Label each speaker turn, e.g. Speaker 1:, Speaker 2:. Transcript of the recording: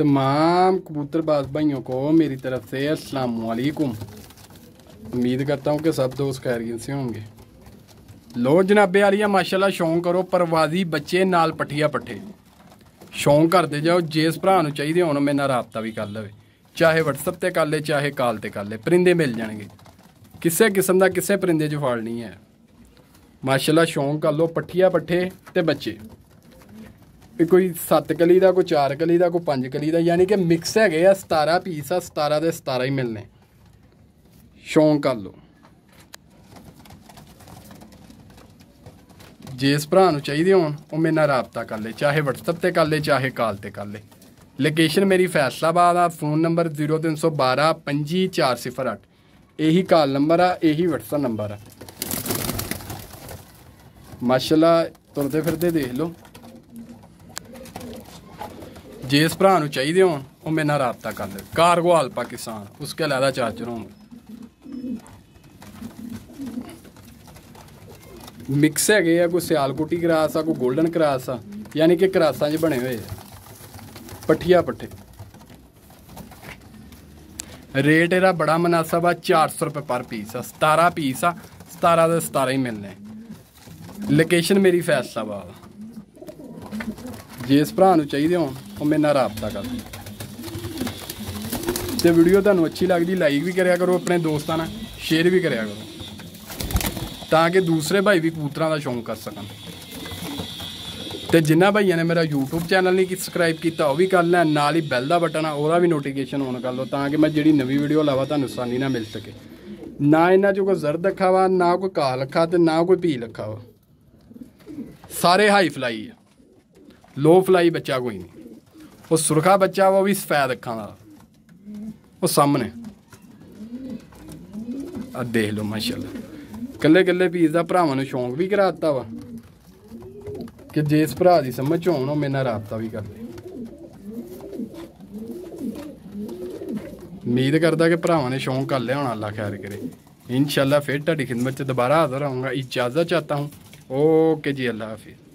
Speaker 1: तमाम कबूतरबाज भाइयों को मेरी तरफ से अस्सलाम वालेकुम। उम्मीद करता हूँ कि सब दोस्त खैरियत से होंगे। लो जनाबे वालिया माशाल्लाह शौक करो परवाजी बच्चे नाल पट्ठिया पट्ठे शौक करते जाओ। जिस भरा नूं चाहिए होण मेरे नाल राबता भी कर लवे, चाहे वट्सअप ते कर ले चाहे कॉल ते कर ले, परिंदे मिल जाएंगे। किसी किस्म का किसी परिंदे च फाल नहीं है। माशाल्लाह शौक कर लो पट्ठिया पट्ठे ते बच्चे। कोई 7 कली का, कोई 4 कली का, कोई 5 कली का, यानी कि मिक्स है 17 पीस आ। 17 के 17 ही मिलने। शौक कर लो। जिस भरा नूं चाहिए होण वो मेरे नाल राबता कर ले, चाहे वट्सअप ते कर ले चाहे कॉल ते कर ले। लोकेशन मेरी फैसलाबाद आ। Phone number 0312 25408। यही कॉल नंबर आ, यही वट्सअप नंबर आ। माशाल्लाह तुरते फिरते देख लो। जिस भरा नूं चाहिए होण वो मेरे नाल राबता कर ले। कार्गो आल पाकिस्तान, उसके अलावा चार्जर होंगे। मिक्स है, कोई सियालकोटी क्रास आ, कोई गोल्डन क्रास आ, यानी कि क्रासा च बने हुए पट्ठिया पट्ठे। रेट एदा बड़ा मुनासब आ, 400 रुपये पर पीस आ। 17 पीस आ, 17 के 17 ही मिलने। लोकेशन मेरी फैसलाबाद। जिस भरा नूं चाहिए होण वो मेरे नाल राबता कर। ते वीडियो तुहानूं अच्छी लगदी लाइक भी करिया करो, अपने दोस्तां नाल शेयर भी करिया करो, ताकि दूसरे भाई भी कबूतरां दा शौक कर सकन। ते जिन्हां भाइयों ने मेरा यूट्यूब चैनल नहीं सबसक्राइब किया वो भी कर लें, नाल ही बैल का बटन आ वह भी नोटिफिकेशन ऑन कर लो, ताकि मैं जी नवी वीडियो लावा तुहानूं आसानी ना मिल सके। ना इन्हां चों कोई जर्द अखा वा, ना कोई काल अखा, ते ना कोई पील अखा वा। सारे हाई फ्लाई है, लो फ्लाई बच्चा कोई नहीं। वो सुरखा बच्चा वा, वो भी सफैद अखां दा, वो सामने आ देख लो। माशाल्लाह कल्ले कल्ले पीस का भरावां नूं शौक भी करा दित्ता वा कि जिस भरा दी समझ होण वो मेरे नाल राबता भी कर ले। उम्मीद करदा कि भरावां ने शौक कर लिया होना। अल्लाह खैर करे। इंशाल्लाह फिर तुहाडी खिदमत च दोबारा हाज़र आऊँगा। इजाज़त चाहता हूँ। ओके जी, अल्लाह हाफिज़।